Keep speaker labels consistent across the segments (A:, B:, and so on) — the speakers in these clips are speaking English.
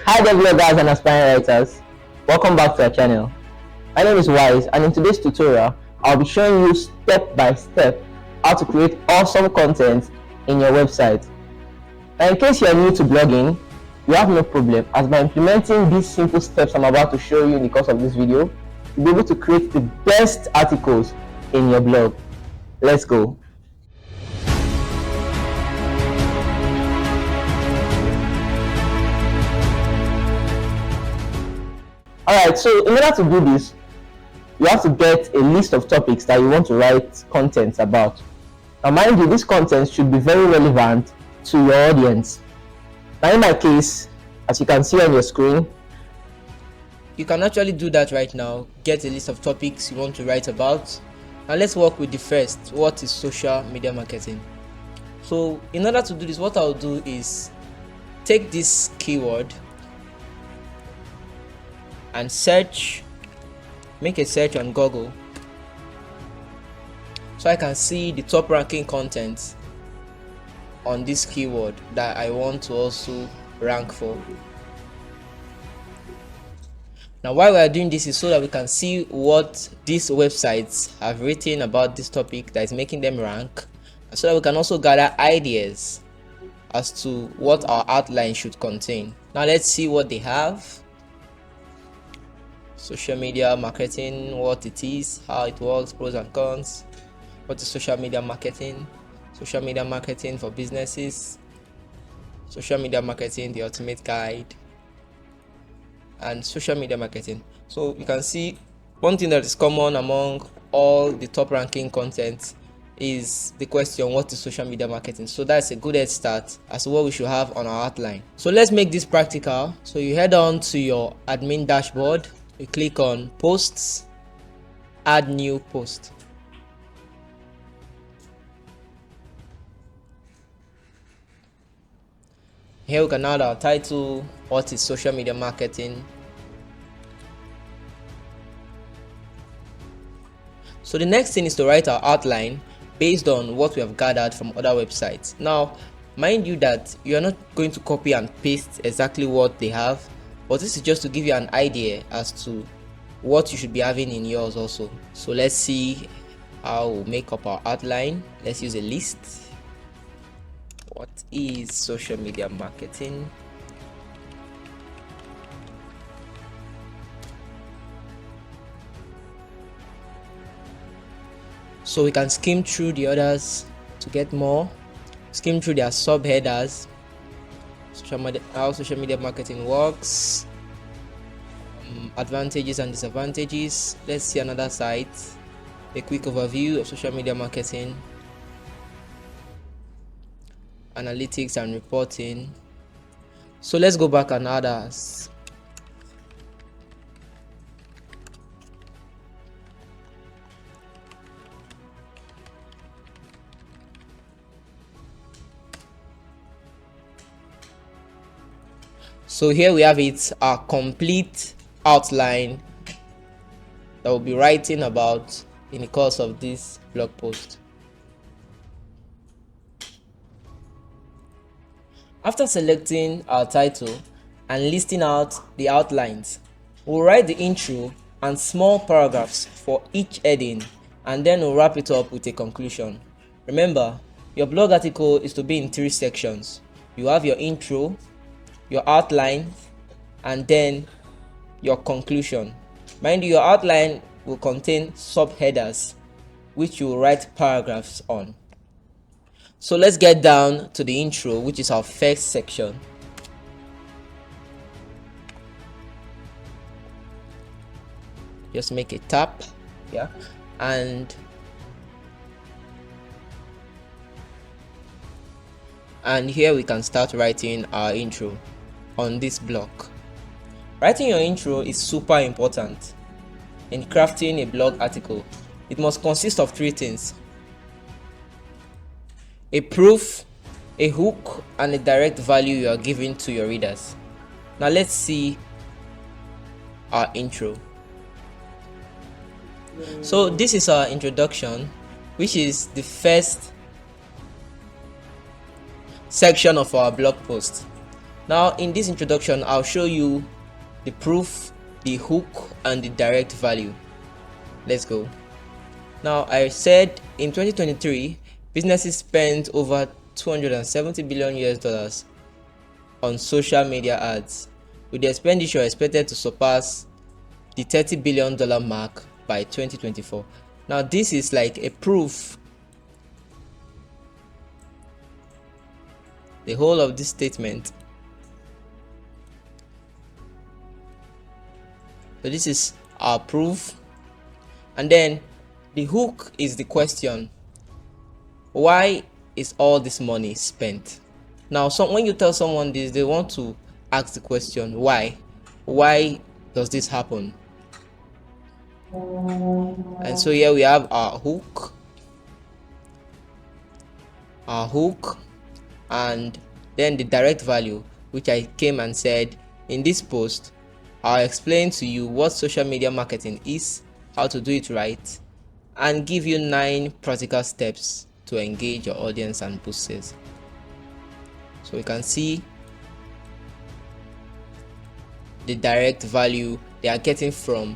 A: Hi there bloggers and aspiring writers, welcome back to our channel. My name is Wise, and in today's tutorial I'll be showing you step by step how to create awesome content in your website. Now in case you are new to blogging, you have no problem, as by implementing these simple steps I'm about to show you in the course of this video, you'll be able to create the best articles in your blog. Let's go. Alright, so in order to do this, you have to get a list of topics that you want to write content about. Now mind you, this content should be very relevant to your audience. Now in my case, as you can see on your screen,
B: you can actually do that right now. Get a list of topics you want to write about. Now let's work with the first. What is social media marketing? So in order to do this, what I'll do is take this keyword and make a search on Google, so I can see the top ranking content on this keyword that I want to also rank for. Now why we are doing this is so that we can see what these websites have written about this topic that is making them rank, so that we can also gather ideas as to what our outline should contain. Now let's see what they have. Social media marketing, what it is, how it works, pros and cons. What is social media marketing? Social media marketing for businesses, social media marketing, the ultimate guide, and social media marketing. So you can see one thing that is common among all the top ranking content is the question, what is social media marketing? So that's a good head start as to what we should have on our outline. So let's make this practical. So you head on to your admin dashboard, you click on posts, add new post. Here we can add our title, what is social media marketing. So the next thing is to write our outline based on what we have gathered from other websites. Now mind you that you are not going to copy and paste exactly what they have, but this is just to give you an idea as to what you should be having in yours also. So let's see how we'll make up our outline. Let's use a list. What is social media marketing? So we can skim through the others to get more, skim through their subheaders, how social media marketing works, advantages and disadvantages. Let's see another site, a quick overview of social media marketing, analytics and reporting. So let's go back and add ours. So here we have it, our complete outline that we'll be writing about in the course of this blog post. After selecting our title and listing out the outlines, we'll write the intro and small paragraphs for each heading, and then we'll wrap it up with a conclusion. Remember, your blog article is to be in 3 sections. You have your intro, your outline, and then your conclusion. Mind you, your outline will contain subheaders which you will write paragraphs on. So let's get down to the intro, which is our first section. Just make a tap, yeah, and here we can start writing our intro on this block. Writing your intro is super important in crafting a blog article. It must consist of 3 things: a proof, a hook, and a direct value you are giving to your readers. Now let's see our intro. So this is our introduction, which is the first section of our blog post. Now in this introduction, I'll show you the proof, the hook, and the direct value. Let's go. Now I said in 2023, businesses spent over 270 billion US dollars on social media ads, with the expenditure expected to surpass the $30 billion mark by 2024. Now this is like a proof. The whole of this statement. So this is our proof. And then the hook is the question. Why is all this money spent? Now, when you tell someone this, they want to ask the question, why? Why does this happen? And so here we have our hook, and then the direct value, which I came and said in this post, I'll explain to you what social media marketing is, how to do it right, and give you 9 practical steps to engage your audience and boost sales. So you can see the direct value they are getting from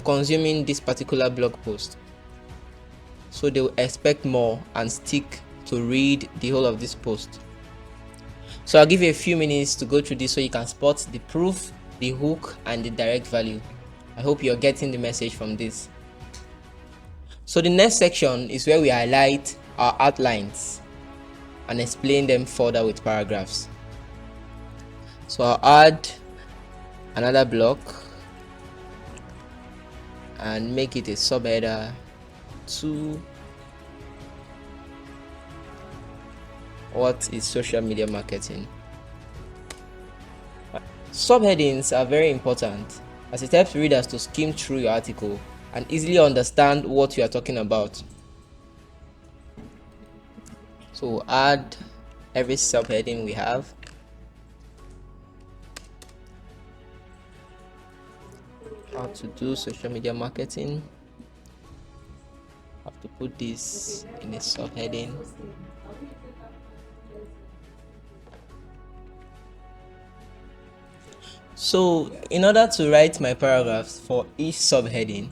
B: consuming this particular blog post. So they will expect more and stick to read the whole of this post. So I'll give you a few minutes to go through this so you can spot the proof, the hook, and the direct value. I hope you're getting the message from this. So the next section is where we highlight our outlines and explain them further with paragraphs. So I'll add another block and make it a subheader to what is social media marketing. Subheadings are very important as it helps readers to skim through your article and easily understand what you are talking about. So add every subheading we have. How to do social media marketing. Have to put this in a subheading. So in order to write my paragraphs for each subheading,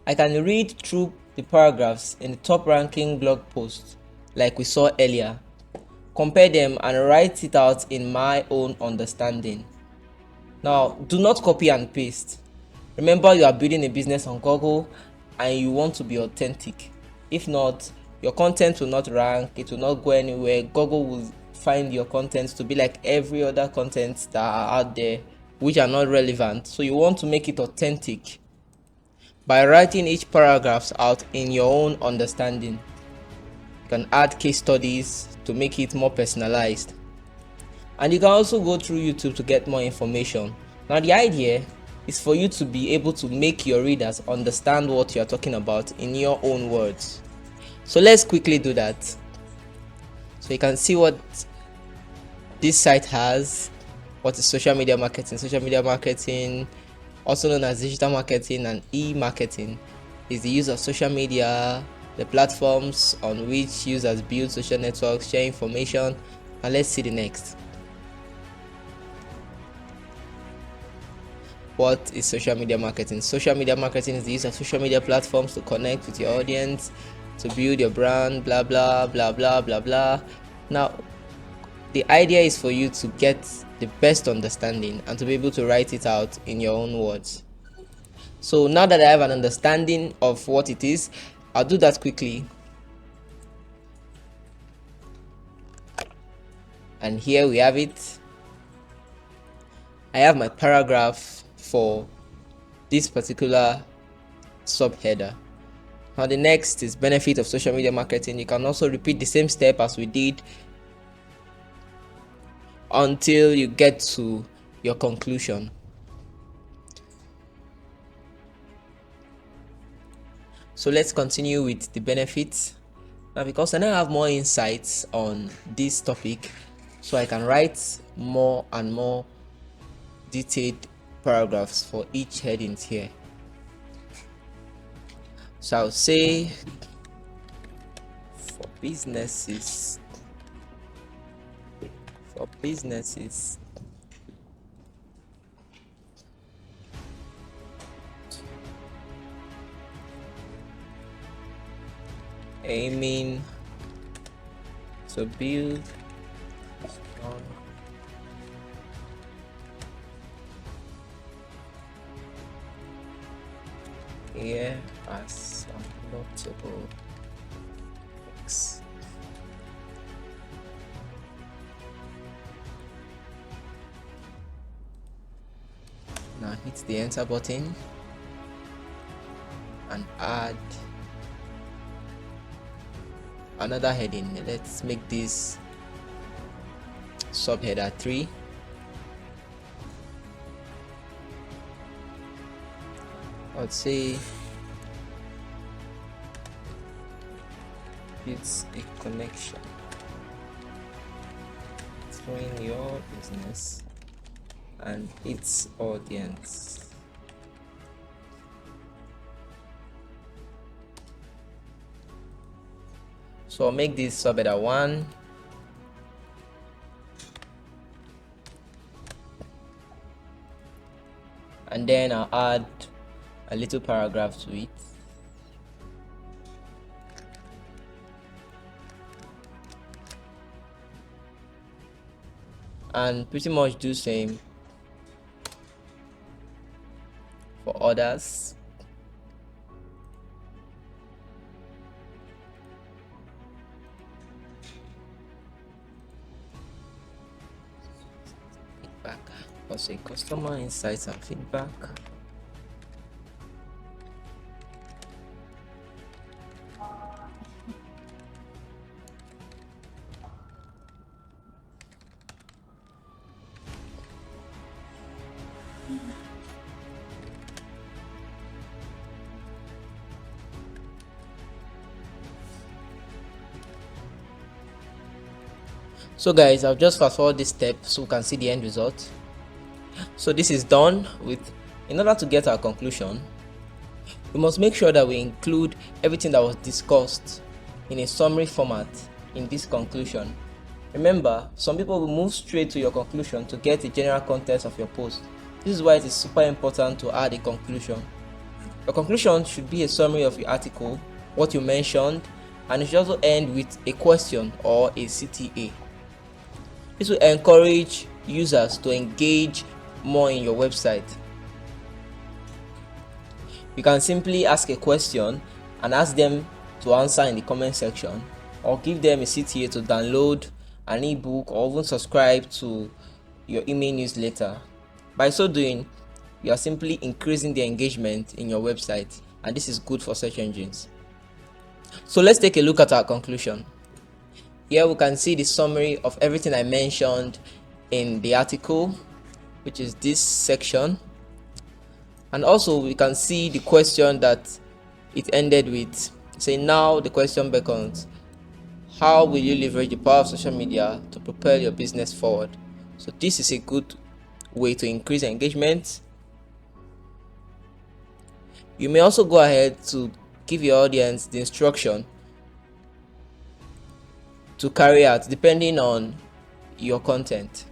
B: I can read through the paragraphs in the top ranking blog post like we saw earlier, compare them and write it out in my own understanding. Now do not copy and paste. Remember, you are building a business on Google and you want to be authentic. If not, your content will not rank, it will not go anywhere. Google will find your content to be like every other content that are out there which are not relevant. So you want to make it authentic by writing each paragraph out in your own understanding. You can add case studies to make it more personalized, and you can also go through YouTube to get more information. Now the idea is for you to be able to make your readers understand what you are talking about in your own words. So let's quickly do that. So you can see what this site has. What is social media marketing? Social media marketing, also known as digital marketing and e-marketing, is the use of social media, the platforms on which users build social networks, share information. And let's see the next. What is social media marketing? Social media marketing is the use of social media platforms to connect with your audience, to build your brand, blah blah blah blah blah blah. Now the idea is for you to get the best understanding and to be able to write it out in your own words. So now that I have an understanding of what it is, I'll do that quickly. And here we have it. I have my paragraph for this particular subheader. Now the next is benefit of social media marketing. You can also repeat the same step as we did until you get to your conclusion. So let's continue with the benefits. Now because I now have more insights on this topic, so I can write more and more detailed paragraphs for each headings here. So I'll say for for businesses. Aiming to build strong here as some notable X. Now hit the enter button and add another heading. Let's make this subheader 3. Let's say it's a connection between your business and its audience. So I'll make this subheader 1. And then I'll add a little paragraph to it. And pretty much do same for others. Feedback. Also customer insights and feedback. So guys, I'll just fast forward this step so we can see the end result. So this is done with. In order to get our conclusion, we must make sure that we include everything that was discussed in a summary format in this conclusion. Remember, some people will move straight to your conclusion to get the general context of your post. This is why it is super important to add a conclusion. Your conclusion should be a summary of your article, what you mentioned, and it should also end with a question or a CTA. This will encourage users to engage more in your website. You can simply ask a question and ask them to answer in the comment section, or give them a CTA to download an ebook or even subscribe to your email newsletter. By so doing, you are simply increasing the engagement in your website, and this is good for search engines. So let's take a look at our conclusion. Here we can see the summary of everything I mentioned in the article, which is this section. And also we can see the question that it ended with. Say, now the question beckons, how will you leverage the power of social media to propel your business forward? So this is a good way to increase engagement. You may also go ahead to give your audience the instruction to carry out depending on your content.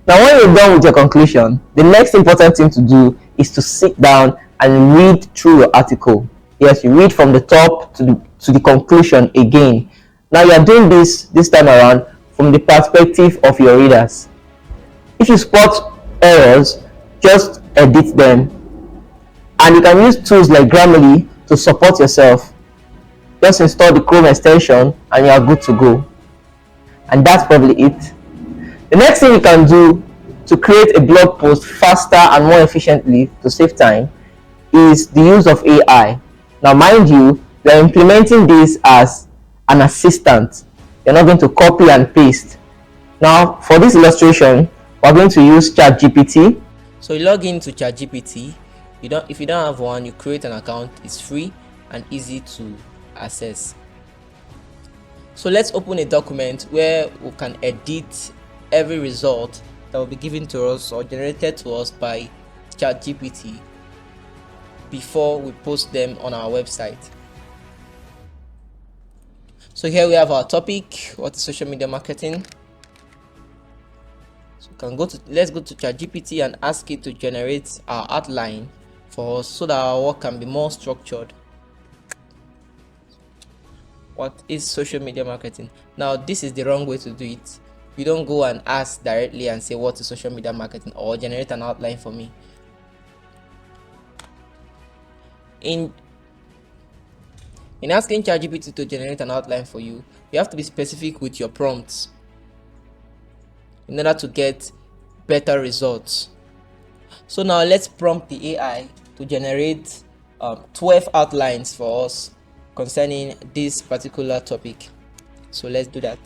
A: Now, when you're done with your conclusion, the next important thing to do is to sit down and read through your article. Yes, you read from the top to the conclusion again. Now you are doing this time around from the perspective of your readers. If you spot errors, just edit them. And you can use tools like Grammarly to support yourself. Just install the Chrome extension and you are good to go. And that's probably it. The next thing you can do to create a blog post faster and more efficiently to save time is the use of AI. Now mind you, we are implementing this as an assistant. You're not going to copy and paste. Now for this illustration, we're going to use ChatGPT.
B: So you log into ChatGPT. If you don't have one, you create an account. It's free and easy to access. So let's open a document where we can edit every result that will be given to us or generated to us by ChatGPT before we post them on our website. So here we have our topic, what is social media marketing? So let's go to ChatGPT and ask it to generate our outline for us so that our work can be more structured. What is social media marketing? Now, this is the wrong way to do it. You don't go and ask directly and say what is social media marketing or generate an outline for me. In asking ChatGPT to generate an outline for you, you have to be specific with your prompts in order to get better results. So now let's prompt the AI to generate 12 outlines for us concerning this particular topic. So let's do that.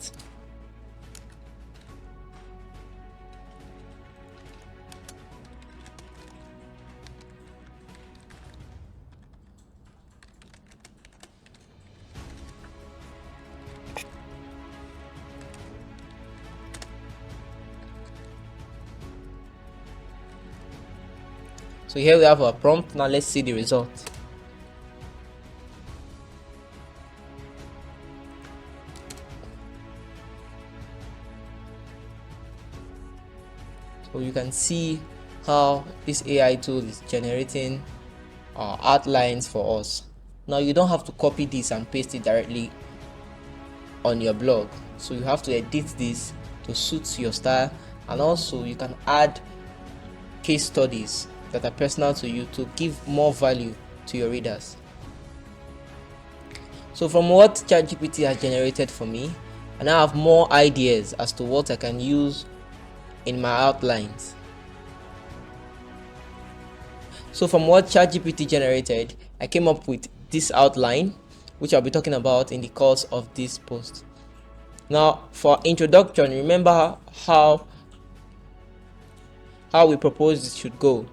B: So here we have our prompt. Now let's see the result. So you can see how this AI tool is generating outlines for us. Now you don't have to copy this and paste it directly on your blog. So you have to edit this to suit your style, and also you can add case studies that are personal to you to give more value to your readers. So from what ChatGPT has generated for me, I now have more ideas as to what I can use in my outlines. So from what ChatGPT generated, I came up with this outline, which I'll be talking about in the course of this post. Now for introduction, remember how we propose it should go.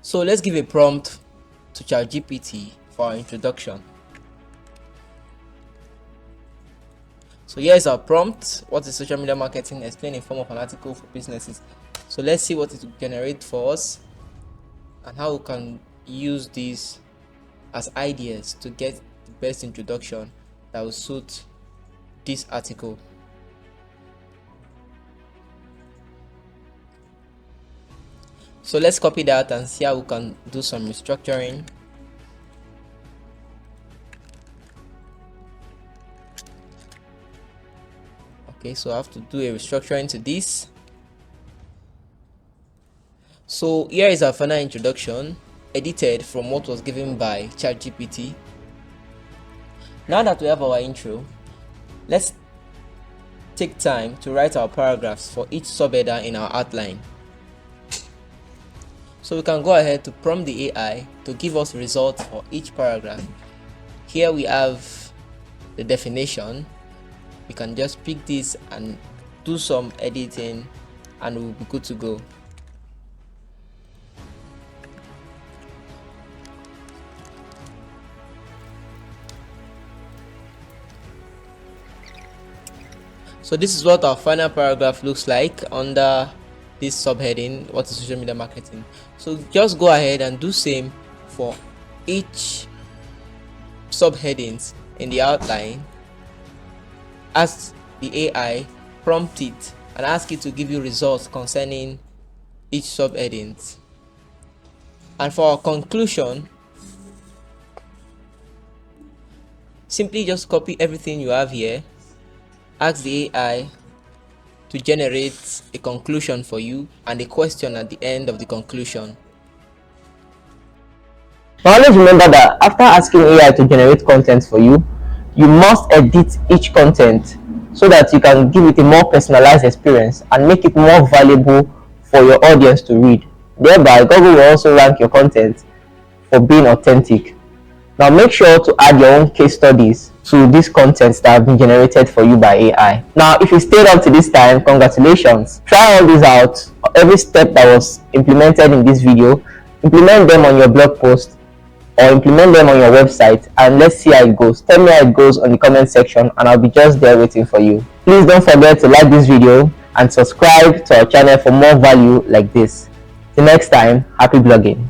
B: So let's give a prompt to ChatGPT for our introduction. So here's our prompt. What is social media marketing? Explain in form of an article for businesses. So let's see what it will generate for us and how we can use these as ideas to get the best introduction that will suit this article. So let's copy that and see how we can do some restructuring. Okay, so I have to do a restructuring to this. So here is our final introduction, edited from what was given by ChatGPT. Now that we have our intro, let's take time to write our paragraphs for each subheader in our outline. So we can go ahead to prompt the AI to give us results for each paragraph. Here we have the definition. We can just pick this and do some editing and we'll be good to go. So this is what our final paragraph looks like under this subheading, what is social media marketing. So just go ahead and do same for each subheadings in the outline. Ask the AI, prompt it, and ask it to give you results concerning each subheadings. And for our conclusion, simply just copy everything you have here, ask the AI to generate a conclusion for you and a question at the end of the conclusion.
A: Now always remember that after asking AI to generate content for you, you must edit each content so that you can give it a more personalized experience and make it more valuable for your audience to read. Thereby, Google will also rank your content for being authentic. Now make sure to add your own case studies to these contents that have been generated for you by AI. Now if you stayed up to this time, congratulations. Try all these out. Every step that was implemented in this video, implement them on your blog post or implement them on your website, and let's see how it goes. Tell me how it goes on the comment section and I'll be just there waiting for you. Please don't forget to like this video and subscribe to our channel for more value like this. Till next time, happy blogging.